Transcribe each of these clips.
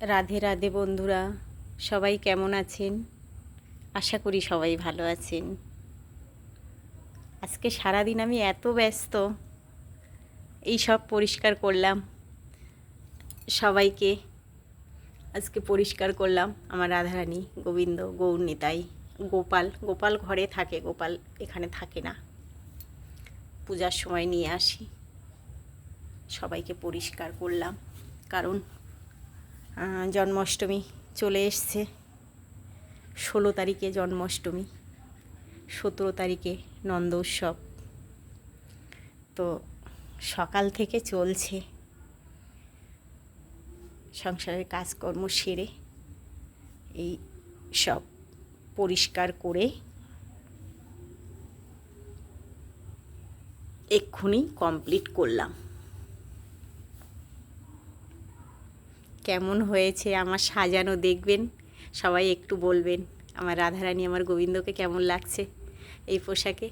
রাধে রাধে বন্ধুরা, সবাই কেমন আছেন? আশা করি সবাই ভালো আছেন। আজকে সারাদিন আমি এত ব্যস্ত, এই সব পরিষ্কার করলাম, সবাইকে আজকে পরিষ্কার করলাম। আমার রাধারানী, গোবিন্দ, গৌরনিতাই, গোপাল গোপাল ঘরে থাকে, গোপাল এখানে থাকে না, পূজার সময় নিয়ে আসি। সবাইকে পরিষ্কার করলাম, কারণ জন্মাষ্টমী চলে এসছে। 16 তারিখে জন্মাষ্টমী, 17 তারিখে নন্দ উৎসব। তো সকাল থেকে চলছে, সংসারের কাজকর্ম সেরে এই সব পরিষ্কার করে এক্ষুনি কমপ্লিট করলাম। কেমন হয়েছে আমার সাজানো দেখবেন, সবাই একটু বলবেন আমার রাধারানী, আমার গোবিন্দকে কেমন লাগছে এই পোশাকে।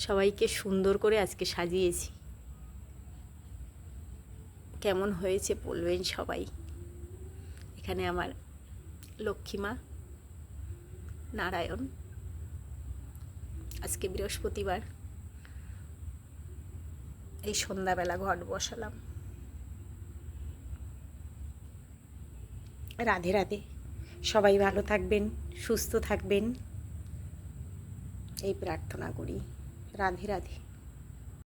সবাইকে সুন্দর করে আজকে সাজিয়েছি, কেমন হয়েছে বলবেন সবাই। এখানে আমার লক্ষ্মীমা, নারায়ণ, আজকে বৃহস্পতিবার, এই সন্ধ্যাবেলা ঘট বসালাম। রাধে রাধে, সবাই ভালো থাকবেন, সুস্থ থাকবেন, এই প্রার্থনা করি। রাধে রাধে।